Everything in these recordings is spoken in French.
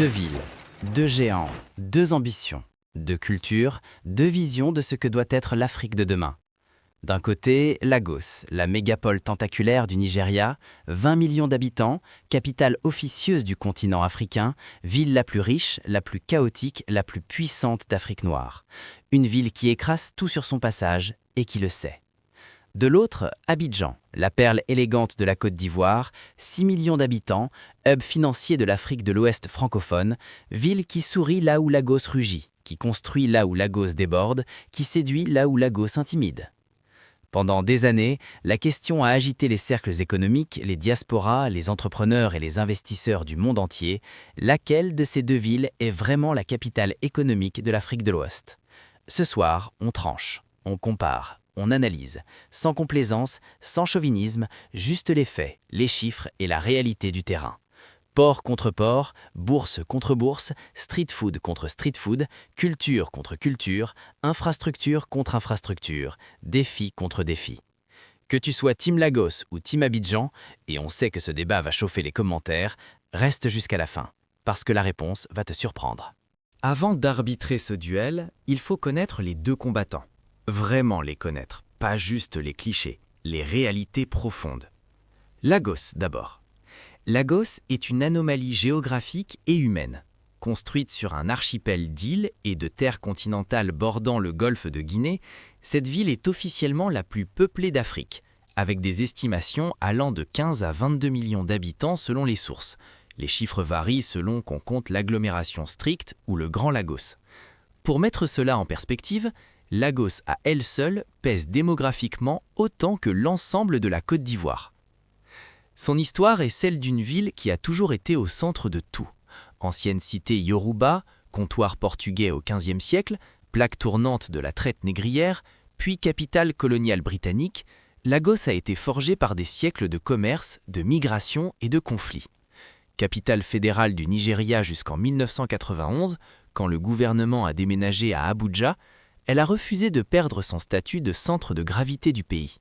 Deux villes, deux géants, deux ambitions, deux cultures, deux visions de ce que doit être l'Afrique de demain. D'un côté, Lagos, la mégapole tentaculaire du Nigeria, 20 millions d'habitants, capitale officieuse du continent africain, ville la plus riche, la plus chaotique, la plus puissante d'Afrique noire. Une ville qui écrase tout sur son passage et qui le sait. De l'autre, Abidjan, la perle élégante de la Côte d'Ivoire, 6 millions d'habitants, hub financier de l'Afrique de l'Ouest francophone, ville qui sourit là où Lagos rugit, qui construit là où Lagos déborde, qui séduit là où Lagos intimide. Pendant des années, la question a agité les cercles économiques, les diasporas, les entrepreneurs et les investisseurs du monde entier. Laquelle de ces deux villes est vraiment la capitale économique de l'Afrique de l'Ouest? Ce soir, on tranche, on compare, on analyse, sans complaisance, sans chauvinisme, juste les faits, les chiffres et la réalité du terrain. Port contre port, bourse contre bourse, street food contre street food, culture contre culture, infrastructure contre infrastructure, défi contre défi. Que tu sois Team Lagos ou Team Abidjan, et on sait que ce débat va chauffer les commentaires, reste jusqu'à la fin, parce que la réponse va te surprendre. Avant d'arbitrer ce duel, il faut connaître les deux combattants. Vraiment les connaître, pas juste les clichés, les réalités profondes. Lagos d'abord. Lagos est une anomalie géographique et humaine. Construite sur un archipel d'îles et de terres continentales bordant le golfe de Guinée, cette ville est officiellement la plus peuplée d'Afrique, avec des estimations allant de 15 à 22 millions d'habitants selon les sources. Les chiffres varient selon qu'on compte l'agglomération stricte ou le Grand Lagos. Pour mettre cela en perspective, Lagos à elle seule pèse démographiquement autant que l'ensemble de la Côte d'Ivoire. Son histoire est celle d'une ville qui a toujours été au centre de tout. Ancienne cité Yoruba, comptoir portugais au XVe siècle, plaque tournante de la traite négrière, puis capitale coloniale britannique, Lagos a été forgée par des siècles de commerce, de migration et de conflits. Capitale fédérale du Nigeria jusqu'en 1991, quand le gouvernement a déménagé à Abuja, elle a refusé de perdre son statut de centre de gravité du pays.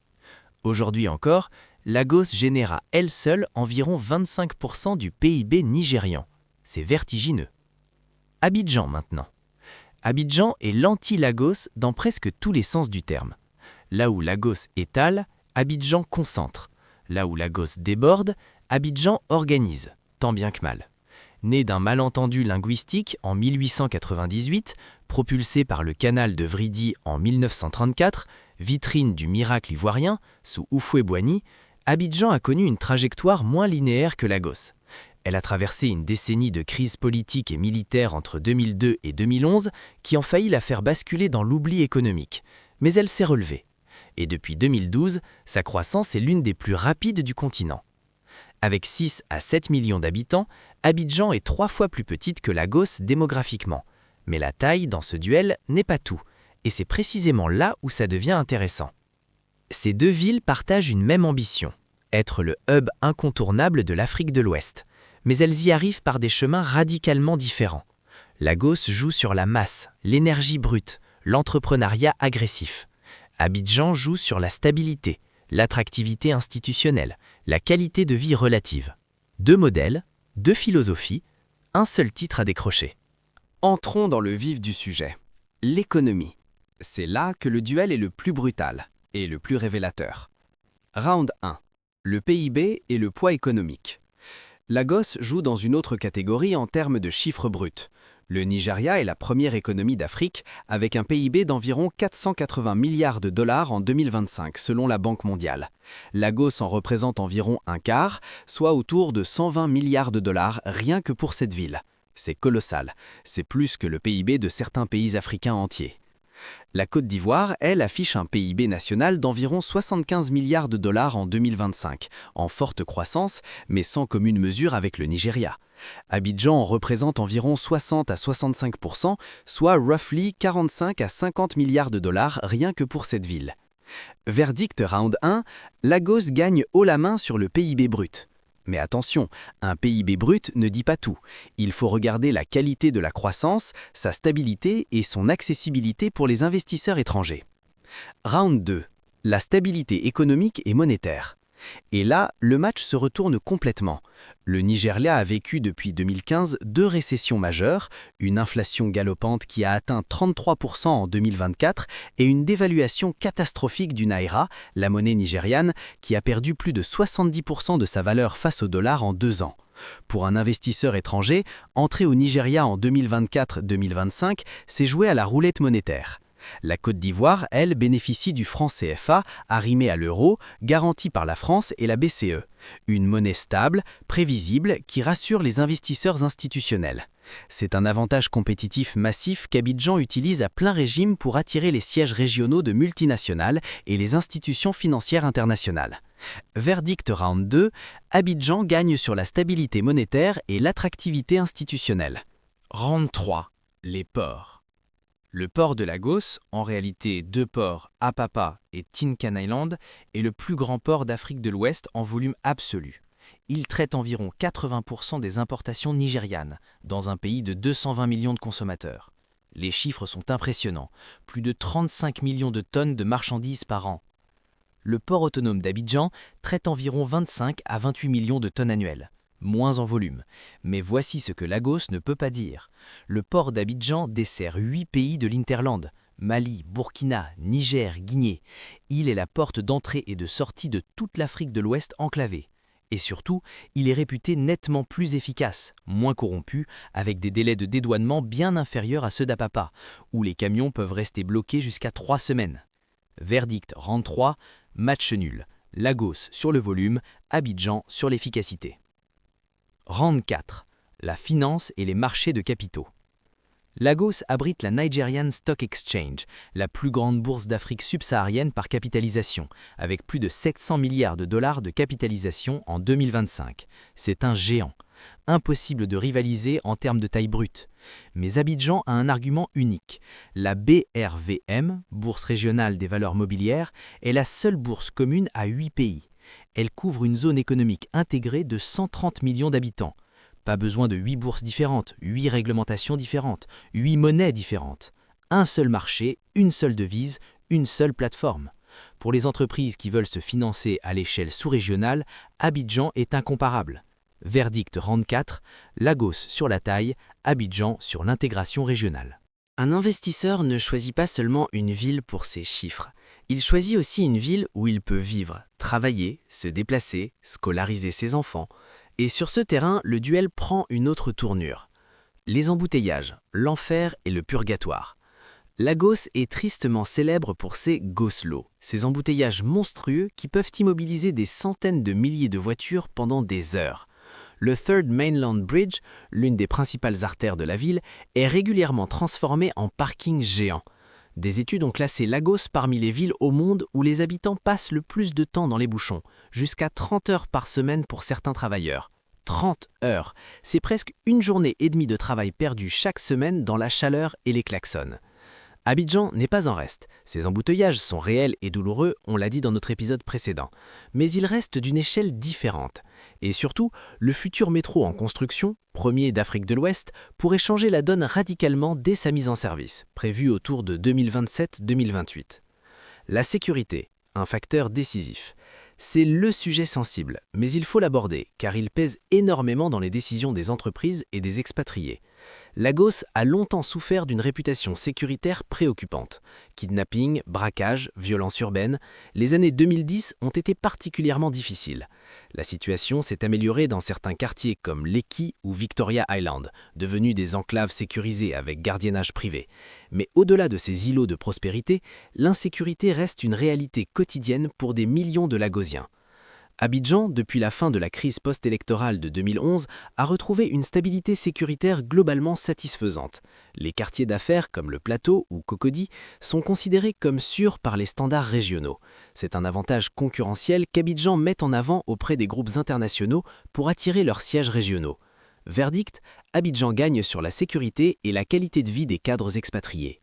Aujourd'hui encore, Lagos génère à elle seule environ 25% du PIB nigérian. C'est vertigineux. Abidjan maintenant. Abidjan est l'anti-Lagos dans presque tous les sens du terme. Là où Lagos étale, Abidjan concentre. Là où Lagos déborde, Abidjan organise, tant bien que mal. Né d'un malentendu linguistique en 1898, propulsé par le canal de Vridi en 1934, vitrine du miracle ivoirien, sous Houphouët-Boigny, Abidjan a connu une trajectoire moins linéaire que Lagos. Elle a traversé une décennie de crise politique et militaire entre 2002 et 2011 qui ont failli la faire basculer dans l'oubli économique. Mais elle s'est relevée. Et depuis 2012, sa croissance est l'une des plus rapides du continent. Avec 6 à 7 millions d'habitants, Abidjan est 3 fois plus petite que Lagos démographiquement. Mais la taille dans ce duel n'est pas tout. Et c'est précisément là où ça devient intéressant. Ces deux villes partagent une même ambition, être le hub incontournable de l'Afrique de l'Ouest. Mais elles y arrivent par des chemins radicalement différents. Lagos joue sur la masse, l'énergie brute, l'entrepreneuriat agressif. Abidjan joue sur la stabilité, l'attractivité institutionnelle, la qualité de vie relative. Deux modèles, deux philosophies, un seul titre à décrocher. Entrons dans le vif du sujet. L'économie. C'est là que le duel est le plus brutal et le plus révélateur. Round 1. Le PIB et le poids économique. Lagos joue dans une autre catégorie en termes de chiffres bruts. Le Nigeria est la première économie d'Afrique avec un PIB d'environ 480 milliards de dollars en 2025 selon la Banque mondiale. Lagos en représente environ un quart, soit autour de 120 milliards de dollars rien que pour cette ville. C'est colossal, c'est plus que le PIB de certains pays africains entiers. La Côte d'Ivoire, elle, affiche un PIB national d'environ 75 milliards de dollars en 2025, en forte croissance, mais sans commune mesure avec le Nigeria. Abidjan en représente environ 60 à 65%, soit roughly 45 à 50 milliards de dollars rien que pour cette ville. Verdict round 1, Lagos gagne haut la main sur le PIB brut. Mais attention, un PIB brut ne dit pas tout. Il faut regarder la qualité de la croissance, sa stabilité et son accessibilité pour les investisseurs étrangers. Round 2. La stabilité économique et monétaire. Et là, le match se retourne complètement. Le Nigeria a vécu depuis 2015 deux récessions majeures, une inflation galopante qui a atteint 33% en 2024 et une dévaluation catastrophique du naira, la monnaie nigériane, qui a perdu plus de 70% de sa valeur face au dollar en 2 ans. Pour un investisseur étranger, entrer au Nigeria en 2024-2025, c'est jouer à la roulette monétaire. La Côte d'Ivoire, elle, bénéficie du franc CFA, arrimé à l'euro, garanti par la France et la BCE. Une monnaie stable, prévisible, qui rassure les investisseurs institutionnels. C'est un avantage compétitif massif qu'Abidjan utilise à plein régime pour attirer les sièges régionaux de multinationales et les institutions financières internationales. Verdict round 2, Abidjan gagne sur la stabilité monétaire et l'attractivité institutionnelle. Round 3, les ports. Le port de Lagos, en réalité deux ports, Apapa et Tinkan Island, est le plus grand port d'Afrique de l'Ouest en volume absolu. Il traite environ 80% des importations nigérianes, dans un pays de 220 millions de consommateurs. Les chiffres sont impressionnants, plus de 35 millions de tonnes de marchandises par an. Le port autonome d'Abidjan traite environ 25 à 28 millions de tonnes annuelles. Moins en volume. Mais voici ce que Lagos ne peut pas dire. Le port d'Abidjan dessert 8 pays de l'Hinterland, Mali, Burkina, Niger, Guinée. Il est la porte d'entrée et de sortie de toute l'Afrique de l'Ouest enclavée. Et surtout, il est réputé nettement plus efficace, moins corrompu, avec des délais de dédouanement bien inférieurs à ceux d'Apapa, où les camions peuvent rester bloqués jusqu'à 3 semaines. Verdict round 3, match nul. Lagos sur le volume, Abidjan sur l'efficacité. Round 4. La finance et les marchés de capitaux. Lagos abrite la Nigerian Stock Exchange, la plus grande bourse d'Afrique subsaharienne par capitalisation, avec plus de 700 milliards de dollars de capitalisation en 2025. C'est un géant. Impossible de rivaliser en termes de taille brute. Mais Abidjan a un argument unique. La BRVM, Bourse régionale des valeurs mobilières, est la seule bourse commune à 8 pays. Elle couvre une zone économique intégrée de 130 millions d'habitants. Pas besoin de 8 bourses différentes, 8 réglementations différentes, 8 monnaies différentes. Un seul marché, une seule devise, une seule plateforme. Pour les entreprises qui veulent se financer à l'échelle sous-régionale, Abidjan est incomparable. Verdict round 4, Lagos sur la taille, Abidjan sur l'intégration régionale. Un investisseur ne choisit pas seulement une ville pour ses chiffres. Il choisit aussi une ville où il peut vivre, travailler, se déplacer, scolariser ses enfants. Et sur ce terrain, le duel prend une autre tournure. Les embouteillages, l'enfer et le purgatoire. Lagos est tristement célèbre pour ses go-slow, ces embouteillages monstrueux qui peuvent immobiliser des centaines de milliers de voitures pendant des heures. Le Third Mainland Bridge, l'une des principales artères de la ville, est régulièrement transformé en parking géant. Des études ont classé Lagos parmi les villes au monde où les habitants passent le plus de temps dans les bouchons, jusqu'à 30 heures par semaine pour certains travailleurs. 30 heures, c'est presque une journée et demie de travail perdu chaque semaine dans la chaleur et les klaxons. Abidjan n'est pas en reste. Ces embouteillages sont réels et douloureux, on l'a dit dans notre épisode précédent. Mais ils restent d'une échelle différente. Et surtout, le futur métro en construction, premier d'Afrique de l'Ouest, pourrait changer la donne radicalement dès sa mise en service, prévue autour de 2027-2028. La sécurité, un facteur décisif. C'est le sujet sensible, mais il faut l'aborder, car il pèse énormément dans les décisions des entreprises et des expatriés. Lagos a longtemps souffert d'une réputation sécuritaire préoccupante. Kidnapping, braquage, violence urbaine, les années 2010 ont été particulièrement difficiles. La situation s'est améliorée dans certains quartiers comme Lekki ou Victoria Island, devenus des enclaves sécurisées avec gardiennage privé. Mais au-delà de ces îlots de prospérité, l'insécurité reste une réalité quotidienne pour des millions de Lagosiens. Abidjan, depuis la fin de la crise post-électorale de 2011, a retrouvé une stabilité sécuritaire globalement satisfaisante. Les quartiers d'affaires comme le Plateau ou Cocody sont considérés comme sûrs par les standards régionaux. C'est un avantage concurrentiel qu'Abidjan met en avant auprès des groupes internationaux pour attirer leurs sièges régionaux. Verdict, Abidjan gagne sur la sécurité et la qualité de vie des cadres expatriés.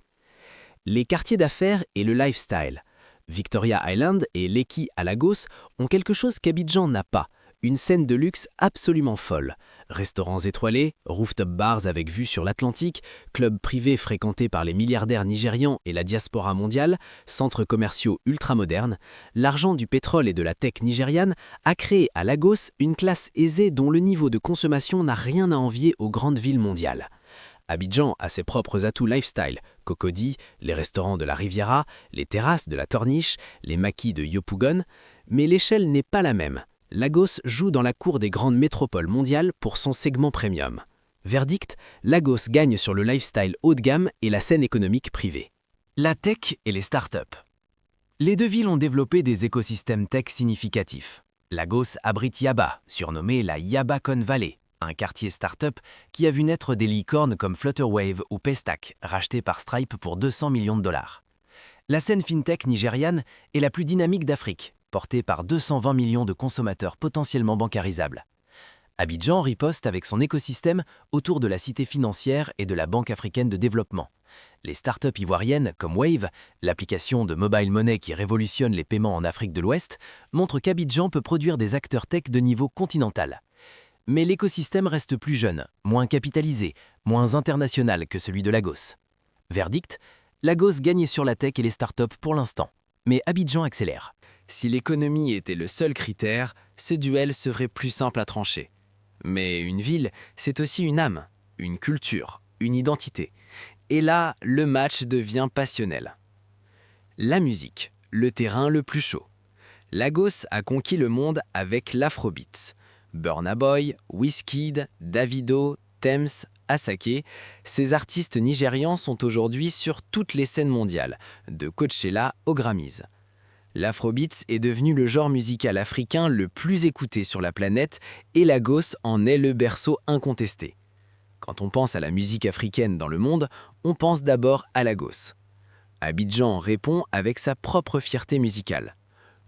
Les quartiers d'affaires et le lifestyle. Victoria Island et Lekki à Lagos ont quelque chose qu'Abidjan n'a pas, une scène de luxe absolument folle. Restaurants étoilés, rooftop bars avec vue sur l'Atlantique, clubs privés fréquentés par les milliardaires nigérians et la diaspora mondiale, centres commerciaux ultramodernes, l'argent du pétrole et de la tech nigériane a créé à Lagos une classe aisée dont le niveau de consommation n'a rien à envier aux grandes villes mondiales. Abidjan a ses propres atouts lifestyle, Cocody, les restaurants de la Riviera, les terrasses de la Corniche, les maquis de Yopougon, mais l'échelle n'est pas la même. Lagos joue dans la cour des grandes métropoles mondiales pour son segment premium. Verdict, Lagos gagne sur le lifestyle haut de gamme et la scène économique privée. La tech et les startups. Les deux villes ont développé des écosystèmes tech significatifs. Lagos abrite Yaba, surnommée la Yabacon Valley, un quartier start-up qui a vu naître des licornes comme Flutterwave ou Paystack, rachetés par Stripe pour 200 millions de dollars. La scène fintech nigériane est la plus dynamique d'Afrique, portée par 220 millions de consommateurs potentiellement bancarisables. Abidjan riposte avec son écosystème autour de la cité financière et de la Banque africaine de développement. Les startups ivoiriennes comme Wave, l'application de mobile money qui révolutionne les paiements en Afrique de l'Ouest, montrent qu'Abidjan peut produire des acteurs tech de niveau continental. Mais l'écosystème reste plus jeune, moins capitalisé, moins international que celui de Lagos. Verdict, Lagos gagne sur la tech et les startups pour l'instant, mais Abidjan accélère. Si l'économie était le seul critère, ce duel serait plus simple à trancher. Mais une ville, c'est aussi une âme, une culture, une identité. Et là, le match devient passionnel. La musique, le terrain le plus chaud. Lagos a conquis le monde avec l'afrobeat. Burna Boy, Wizkid, Davido, Tems, Asake, ces artistes nigérians sont aujourd'hui sur toutes les scènes mondiales, de Coachella aux Grammys. L'afrobeat est devenu le genre musical africain le plus écouté sur la planète et Lagos en est le berceau incontesté. Quand on pense à la musique africaine dans le monde, on pense d'abord à Lagos. Abidjan répond avec sa propre fierté musicale.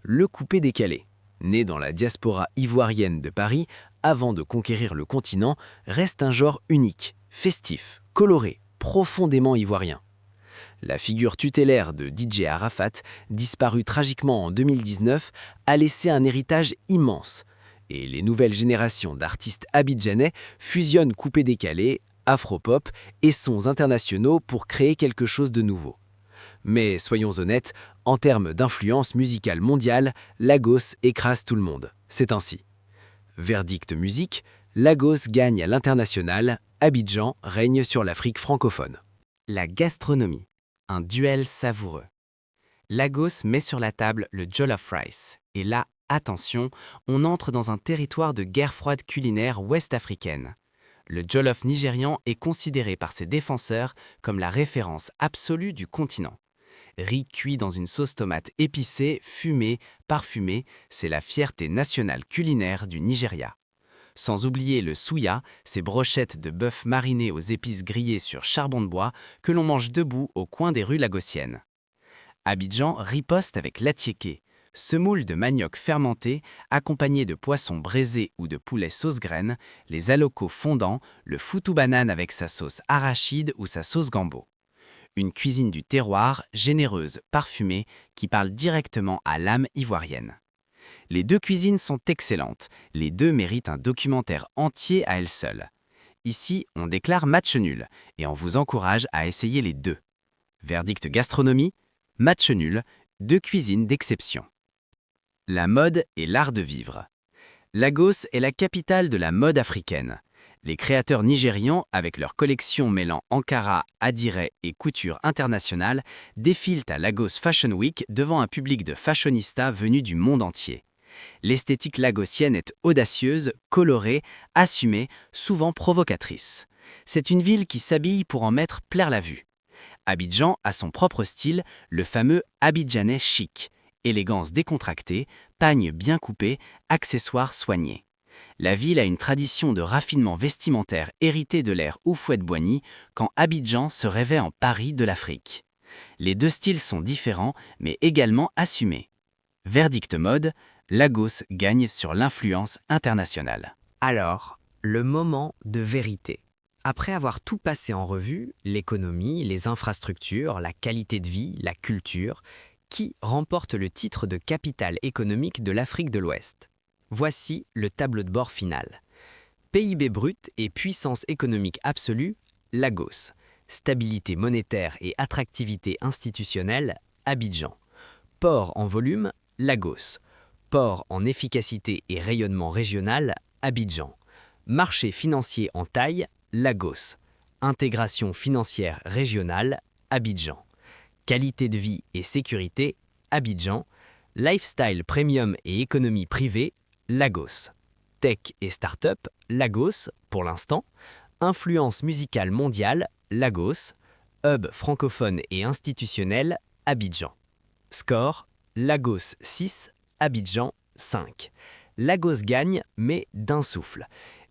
Le coupé-décalé, né dans la diaspora ivoirienne de Paris avant de conquérir le continent, reste un genre unique, festif, coloré, profondément ivoirien. La figure tutélaire de DJ Arafat, disparue tragiquement en 2019, a laissé un héritage immense. Et les nouvelles générations d'artistes abidjanais fusionnent coupé-décalé, afropop et sons internationaux pour créer quelque chose de nouveau. Mais soyons honnêtes, en termes d'influence musicale mondiale, Lagos écrase tout le monde. C'est ainsi. Verdict musique, Lagos gagne à l'international, Abidjan règne sur l'Afrique francophone. La gastronomie, un duel savoureux. Lagos met sur la table le jollof rice. Et là, attention, on entre dans un territoire de guerre froide culinaire ouest-africaine. Le jollof nigérian est considéré par ses défenseurs comme la référence absolue du continent. Riz cuit dans une sauce tomate épicée, fumée, parfumée, c'est la fierté nationale culinaire du Nigeria. Sans oublier le souya, ces brochettes de bœuf marinées aux épices grillées sur charbon de bois que l'on mange debout au coin des rues lagosiennes. Abidjan riposte avec l'atiéké, semoule de manioc fermenté accompagné de poissons braisés ou de poulet sauce graine, les alocos fondants, le foutou banane avec sa sauce arachide ou sa sauce gambo. Une cuisine du terroir, généreuse, parfumée, qui parle directement à l'âme ivoirienne. Les deux cuisines sont excellentes, les deux méritent un documentaire entier à elles seules. Ici, on déclare match nul, et on vous encourage à essayer les deux. Verdict gastronomie, match nul, deux cuisines d'exception. La mode et l'art de vivre. Lagos est la capitale de la mode africaine. Les créateurs nigérians, avec leurs collections mêlant Ankara, Adiré et couture internationale, défilent à Lagos Fashion Week devant un public de fashionistas venus du monde entier. L'esthétique lagosienne est audacieuse, colorée, assumée, souvent provocatrice. C'est une ville qui s'habille pour en mettre plein la vue. Abidjan a son propre style, le fameux abidjanais chic. Élégance décontractée, pagne bien coupé, accessoires soignés. La ville a une tradition de raffinement vestimentaire héritée de l'ère Houphouët-Boigny, quand Abidjan se rêvait en Paris de l'Afrique. Les deux styles sont différents, mais également assumés. Verdict mode, Lagos gagne sur l'influence internationale. Alors, le moment de vérité. Après avoir tout passé en revue, l'économie, les infrastructures, la qualité de vie, la culture, qui remporte le titre de capitale économique de l'Afrique de l'Ouest? Voici le tableau de bord final. PIB brut et puissance économique absolue, Lagos. Stabilité monétaire et attractivité institutionnelle, Abidjan. Port en volume, Lagos. Port en efficacité et rayonnement régional, Abidjan. Marché financier en taille, Lagos. Intégration financière régionale, Abidjan. Qualité de vie et sécurité, Abidjan. Lifestyle premium et économie privée, Lagos. Tech et start-up, Lagos, pour l'instant. Influence musicale mondiale, Lagos. Hub francophone et institutionnel, Abidjan. Score, Lagos 6, Abidjan 5. Lagos gagne, mais d'un souffle.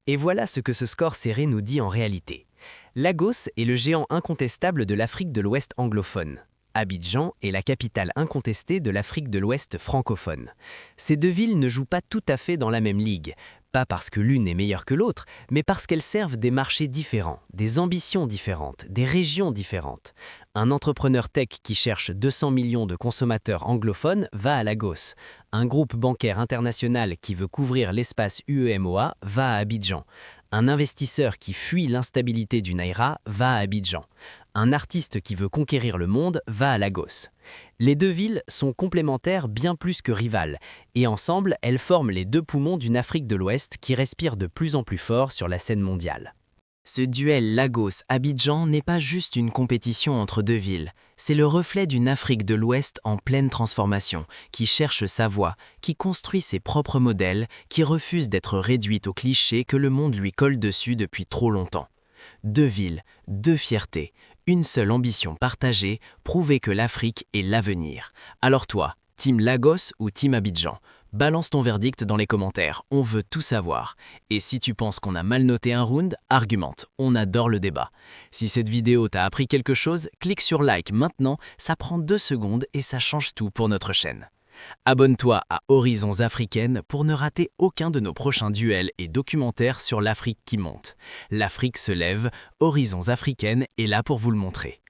Et voilà ce que ce score serré nous dit en réalité. Lagos est le géant incontestable de l'Afrique de l'Ouest anglophone. Abidjan est la capitale incontestée de l'Afrique de l'Ouest francophone. Ces deux villes ne jouent pas tout à fait dans la même ligue, pas parce que l'une est meilleure que l'autre, mais parce qu'elles servent des marchés différents, des ambitions différentes, des régions différentes. Un entrepreneur tech qui cherche 200 millions de consommateurs anglophones va à Lagos. Un groupe bancaire international qui veut couvrir l'espace UEMOA va à Abidjan. Un investisseur qui fuit l'instabilité du Naira va à Abidjan. Un artiste qui veut conquérir le monde va à Lagos. Les deux villes sont complémentaires bien plus que rivales, et ensemble, elles forment les deux poumons d'une Afrique de l'Ouest qui respire de plus en plus fort sur la scène mondiale. Ce duel Lagos-Abidjan n'est pas juste une compétition entre deux villes, c'est le reflet d'une Afrique de l'Ouest en pleine transformation, qui cherche sa voie, qui construit ses propres modèles, qui refuse d'être réduite aux clichés que le monde lui colle dessus depuis trop longtemps. Deux villes, deux fiertés, une seule ambition partagée, prouver que l'Afrique est l'avenir. Alors toi, Team Lagos ou Team Abidjan? Balance ton verdict dans les commentaires, on veut tout savoir. Et si tu penses qu'on a mal noté un round, argumente, on adore le débat. Si cette vidéo t'a appris quelque chose, clique sur like maintenant, ça prend 2 secondes et ça change tout pour notre chaîne. Abonne-toi à Horizons Africaines pour ne rater aucun de nos prochains duels et documentaires sur l'Afrique qui monte. L'Afrique se lève, Horizons Africaines est là pour vous le montrer.